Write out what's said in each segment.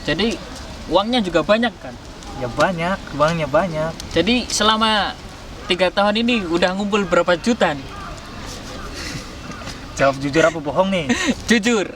Jadi uangnya juga banyak kan? Ya banyak, uangnya banyak. Jadi selama 3 tahun ini udah ngumpul berapa juta nih? Jawab jujur apa bohong nih? Jujur.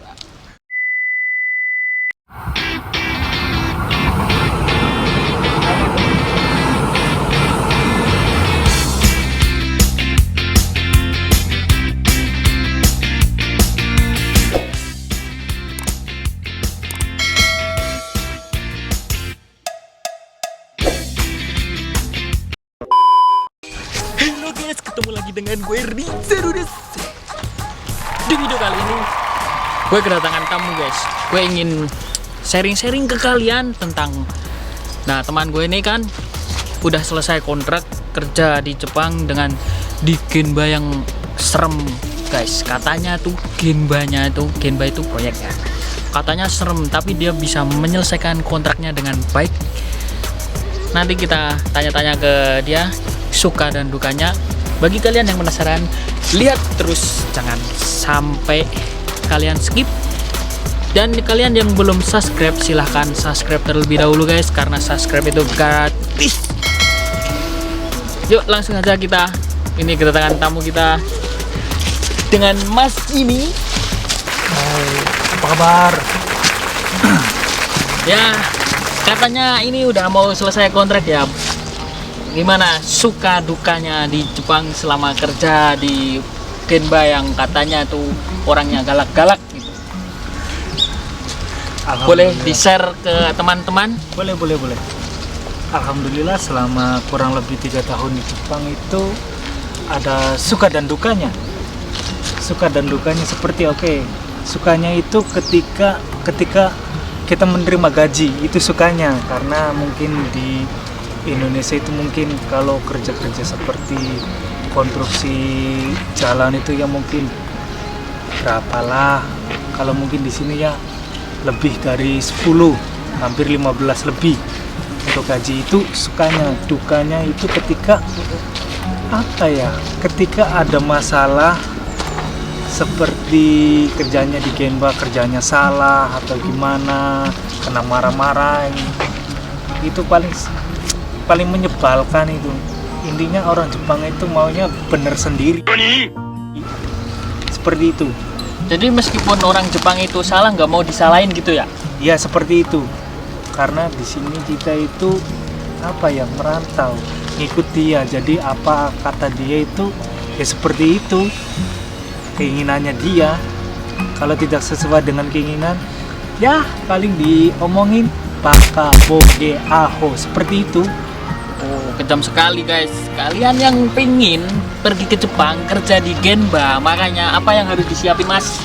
Halo guys, ketemu lagi dengan gue Rizarudis. Di video kali ini gue kedatangan tamu guys. Gue ingin sharing-sharing ke kalian tentang, nah teman gue ini kan udah selesai kontrak kerja di Jepang dengan di Genba yang serem guys. Katanya tuh Genba itu proyeknya, katanya serem, tapi dia bisa menyelesaikan kontraknya dengan baik. Nanti kita tanya-tanya ke dia suka dan dukanya. Bagi kalian yang penasaran, lihat terus, jangan sampai kalian skip. Dan kalian yang belum subscribe, silahkan subscribe terlebih dahulu guys, karena subscribe itu gratis. Yuk langsung aja, kita ini kedatangan tamu kita dengan Mas ini. Hai, apa kabar? Ya, katanya ini udah mau selesai kontrak ya. Gimana suka dukanya di Jepang selama kerja di Genba yang katanya tuh orangnya galak-galak gitu? Boleh di-share ke teman-teman? Boleh. Alhamdulillah selama kurang lebih 3 tahun di Jepang itu ada suka dan dukanya. Suka dan dukanya seperti sukanya itu ketika kita menerima gaji, itu sukanya, karena mungkin di Indonesia itu mungkin kalau kerja-kerja seperti konstruksi jalan itu ya mungkin berapalah, kalau mungkin di sini ya lebih dari 10, hampir 15 lebih untuk gaji. Itu sukanya. Dukanya itu ketika ketika ada masalah seperti kerjanya di Genba, kerjanya salah atau gimana, kena marah-marah, itu paling menyebalkan itu. Intinya orang Jepang itu maunya bener sendiri. Seperti itu. Jadi meskipun orang Jepang itu salah, nggak mau disalahin gitu ya? Ya seperti itu. Karena di sini kita itu merantau, ngikut dia. Jadi apa kata dia itu ya seperti itu. Keinginannya dia. Kalau tidak sesuai dengan keinginan, ya paling diomongin baka, boge, aho, seperti itu. Oh, kejam sekali guys. Kalian yang pengen pergi ke Jepang kerja di Genba, makanya apa yang harus disiapin mas?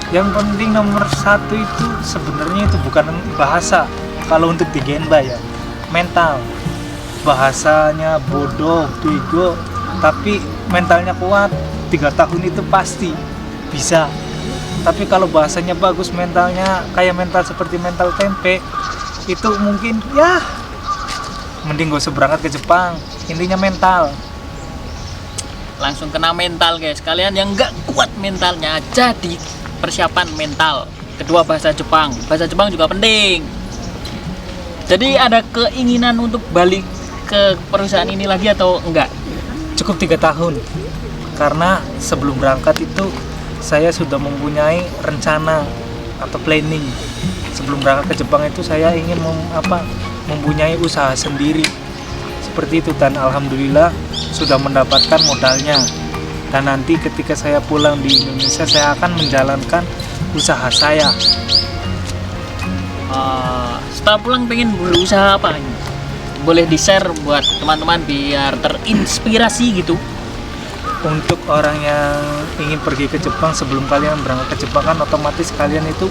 Yang penting nomor 1 itu sebenarnya itu bukan bahasa. Kalau untuk di Genba ya mental. Bahasanya bodoh, bego, tapi mentalnya kuat. 3 tahun itu pasti bisa. Tapi kalau bahasanya bagus, mentalnya kayak mental seperti mental tempe, itu mungkin ya mending gak usah berangkat ke Jepang. Intinya mental. Langsung kena mental guys. Kalian yang nggak kuat mentalnya, jadi persiapan mental. Kedua, bahasa Jepang. Bahasa Jepang juga penting. Jadi ada keinginan untuk balik ke perusahaan ini lagi atau enggak? Cukup 3 tahun. Karena sebelum berangkat itu saya sudah mempunyai rencana atau planning. Sebelum berangkat ke Jepang itu saya ingin mempunyai usaha sendiri seperti itu, dan alhamdulillah sudah mendapatkan modalnya. Dan nanti ketika saya pulang di Indonesia, saya akan menjalankan usaha saya. Setelah pulang pengen berusaha apa? Boleh di-share buat teman-teman biar terinspirasi gitu. Untuk orang yang ingin pergi ke Jepang, sebelum kalian berangkat ke Jepang kan otomatis kalian itu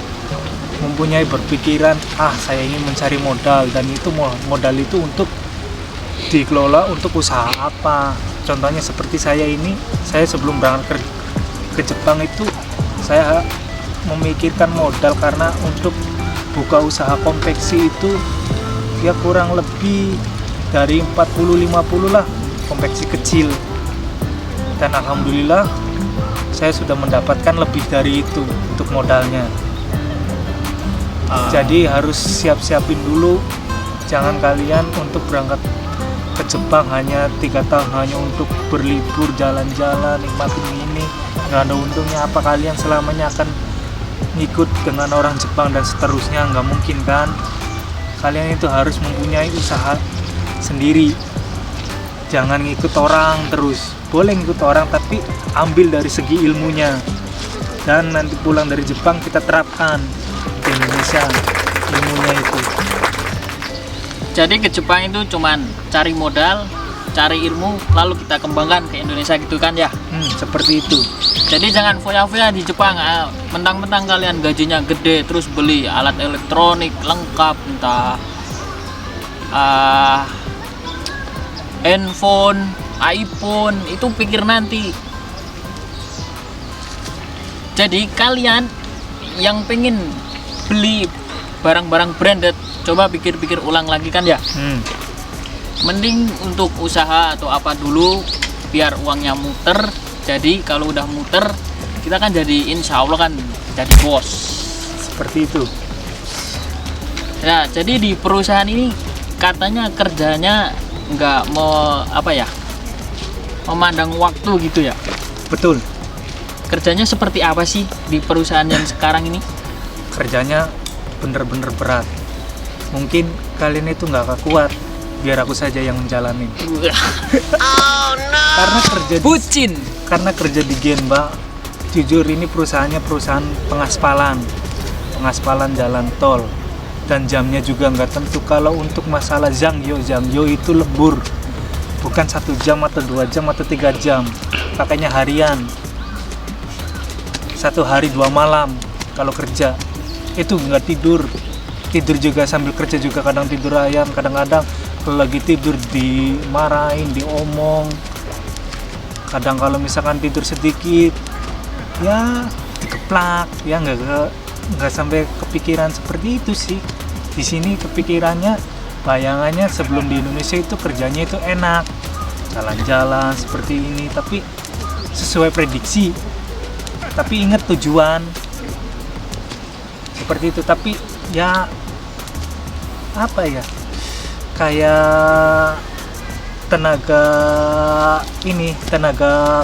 mempunyai berpikiran, saya ingin mencari modal, dan itu modal itu untuk dikelola untuk usaha apa. Contohnya seperti saya sebelum berangkat ke Jepang itu saya memikirkan modal, karena untuk buka usaha konveksi itu ya kurang lebih dari 40-50 lah, konveksi kecil. Dan alhamdulillah saya sudah mendapatkan lebih dari itu untuk modalnya. Jadi harus siap-siapin dulu. Jangan kalian untuk berangkat ke Jepang hanya 3 tahun hanya untuk berlibur, jalan-jalan, nikmatin ini. Nggak ada untungnya apa kalian selamanya akan ngikut dengan orang Jepang dan seterusnya, nggak mungkin kan. Kalian itu harus mempunyai usaha sendiri. Jangan ngikut orang terus. Boleh ngikut orang tapi ambil dari segi ilmunya. Dan nanti pulang dari Jepang kita terapkan ke Indonesia ilmunya itu. Jadi ke Jepang itu cuman cari modal, cari ilmu, lalu kita kembangkan ke Indonesia gitu kan ya. Seperti itu. Jadi jangan foya-foya di Jepang, mentang-mentang kalian gajinya gede terus beli alat elektronik lengkap, entah handphone, iPhone, itu pikir nanti. Jadi kalian yang pengen beli barang-barang branded, coba pikir-pikir ulang lagi kan ya. Mending untuk usaha atau apa dulu biar uangnya muter. Jadi kalau udah muter kita kan jadi insya Allah kan jadi bos. Seperti itu. Nah jadi di perusahaan ini katanya kerjanya nggak mau memandang waktu gitu ya. Betul. Kerjanya seperti apa sih di perusahaan yang sekarang ini? Kerjanya bener-bener berat. Mungkin kalian itu nggak kuat, biar aku saja yang menjalani. Oh no. Karena kerja di Genba, jujur ini perusahaannya perusahaan pengaspalan jalan tol, dan jamnya juga nggak tentu. Kalau untuk masalah Zhangyo itu lembur, bukan 1 jam atau 2 jam atau 3 jam, pakainya harian, 1 hari 2 malam. Kalau kerja itu nggak tidur juga sambil kerja juga, kadang tidur ayam, kadang-kadang kalau lagi tidur dimarahin, diomong. Kadang kalau misalkan tidur sedikit ya dikeplak, ya nggak sampai kepikiran seperti itu sih. Di sini kepikirannya, bayangannya sebelum di Indonesia itu kerjanya itu enak, jalan-jalan seperti ini, tapi sesuai prediksi, tapi ingat tujuan seperti itu. Tapi ya apa ya, kayak tenaga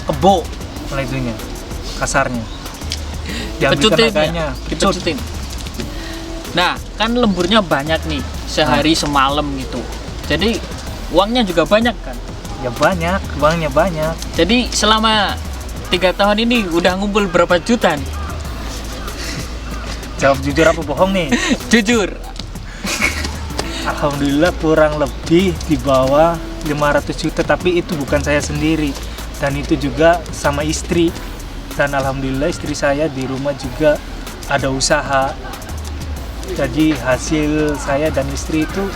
kebo lah itunya, kasarnya diambil tenaganya, dipecutin. Nah kan lemburnya banyak nih, sehari semalam gitu, jadi uangnya juga banyak kan. Ya banyak, uangnya banyak. Jadi selama 3 tahun ini udah ngumpul berapa juta nih? Jawab jujur apa bohong nih? Jujur. Alhamdulillah kurang lebih di bawah 500 juta, tapi itu bukan saya sendiri, dan itu juga sama istri. Dan alhamdulillah istri saya di rumah juga ada usaha, jadi hasil saya dan istri itu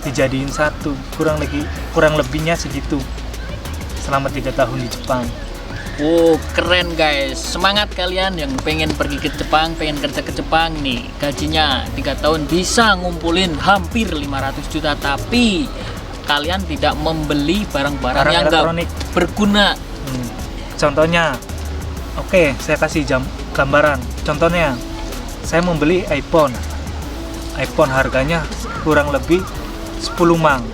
dijadiin satu, kurang lebihnya segitu selama 3 tahun di Jepang. Oh keren guys, semangat kalian yang pengen pergi ke Jepang, pengen kerja ke Jepang nih. Gajinya 3 tahun bisa ngumpulin hampir 500 juta, tapi kalian tidak membeli barang-barang yang elektronik berguna. Contohnya, oke, saya kasih gambaran. Contohnya, saya membeli iPhone harganya kurang lebih 10 mang,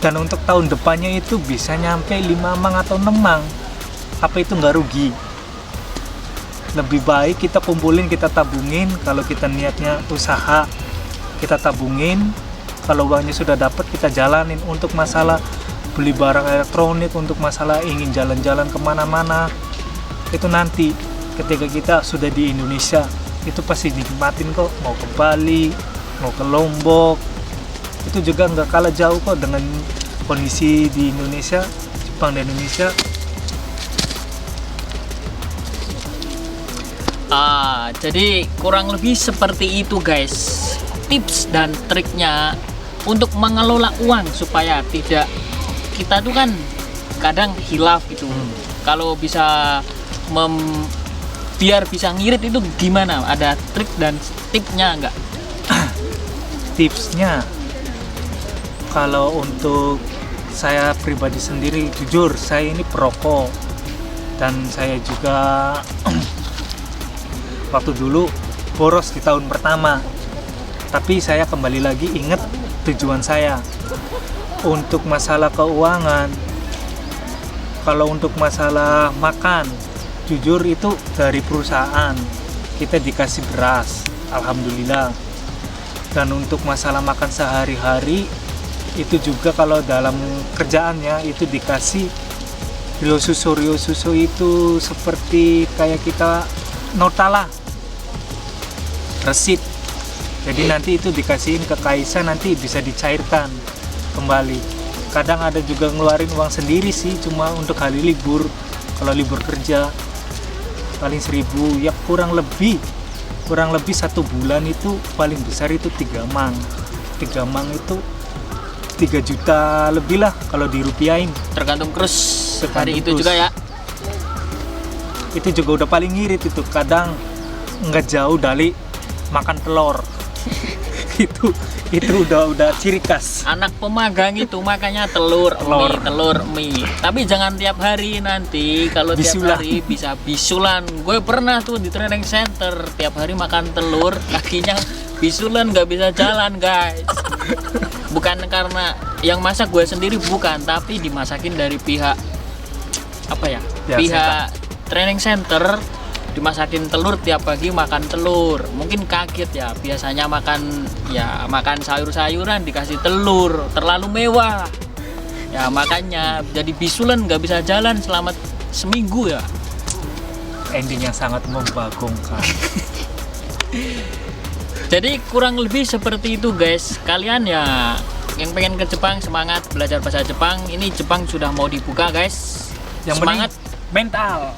dan untuk tahun depannya itu bisa nyampe 5 mang atau 6 mang. Apa itu nggak rugi? Lebih baik kita kumpulin, kita tabungin. Kalau kita niatnya usaha, kita tabungin. Kalau uangnya sudah dapat, kita jalanin untuk masalah beli barang elektronik, untuk masalah ingin jalan-jalan kemana-mana. Itu nanti ketika kita sudah di Indonesia, itu pasti nikmatin kok. Mau ke Bali, mau ke Lombok, itu juga nggak kalah jauh kok dengan kondisi di Indonesia, Jepang dan Indonesia. Jadi kurang lebih seperti itu guys, tips dan triknya untuk mengelola uang supaya tidak, kita tuh kan kadang hilaf gitu. Kalau bisa biar bisa ngirit itu gimana? Ada trik dan tipsnya nggak? Tipsnya, kalau untuk saya pribadi sendiri, jujur saya ini perokok, dan saya juga waktu dulu boros di tahun pertama. Tapi saya kembali lagi ingat tujuan saya. Untuk masalah keuangan, kalau untuk masalah makan, jujur itu dari perusahaan kita dikasih beras, alhamdulillah. Dan untuk masalah makan sehari-hari itu juga kalau dalam kerjaannya itu dikasih rio susu itu seperti kayak kita nota lah, resit. Jadi nanti itu dikasihin ke Kaisa, nanti bisa dicairkan kembali. Kadang ada juga ngeluarin uang sendiri sih, cuma untuk hari libur. Kalau libur kerja paling 1.000, ya kurang lebih 1 bulan itu paling besar itu 3 mang. 3 mang itu 3 juta lebih lah kalau dirupiahin. Tergantung krus hari itu krus. juga ya. Itu juga udah paling ngirit itu, kadang nggak jauh dari makan telur. itu udah ciri khas. Anak pemagang itu makanya telur mie. Tapi jangan tiap hari, nanti kalau tiap Bisulan. hari bisa bisulan. Gue pernah tuh di training center tiap hari makan telur, kakinya bisulan, nggak bisa jalan guys. Bukan karena yang masak gue sendiri, bukan, tapi dimasakin dari pihak apa ya? Pihak training center dimasakin telur, tiap pagi makan telur. Mungkin kaget ya, biasanya makan sayur-sayuran dikasih telur, terlalu mewah ya, makanya jadi bisulan, nggak bisa jalan selama seminggu ya. Ending yang sangat membagongkan. Jadi kurang lebih seperti itu guys. Kalian ya yang pengen ke Jepang, semangat belajar bahasa Jepang. Ini Jepang sudah mau dibuka guys. Yang Semangat, mental.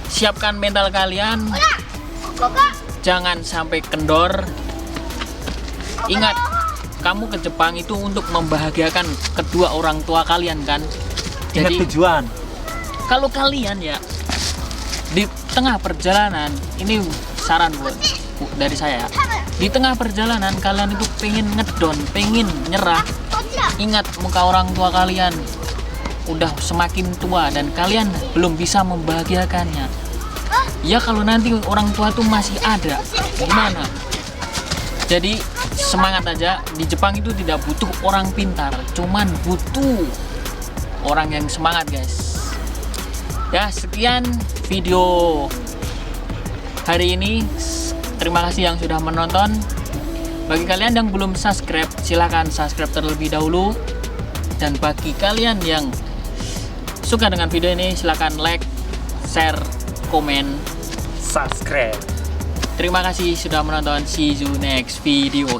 siapkan mental kalian, jangan sampai kendor. Ingat, kamu ke Jepang itu untuk membahagiakan kedua orang tua kalian kan. Ingat Jadi tujuan. kalau kalian ya di tengah perjalanan, ini saran dari saya, di tengah perjalanan kalian itu pengen ngedon, pengen nyerah, ingat muka orang tua kalian udah semakin tua dan kalian belum bisa membahagiakannya. Ya kalau nanti orang tua tuh masih ada, gimana? Jadi semangat aja. Di Jepang itu tidak butuh orang pintar, cuman butuh orang yang semangat guys. Ya, sekian video hari ini. Terima kasih yang sudah menonton. Bagi kalian yang belum subscribe, silahkan subscribe terlebih dahulu. Dan bagi kalian yang suka dengan video ini, silahkan like, share, komen, Subscribe. Terima kasih sudah menonton. See you next video.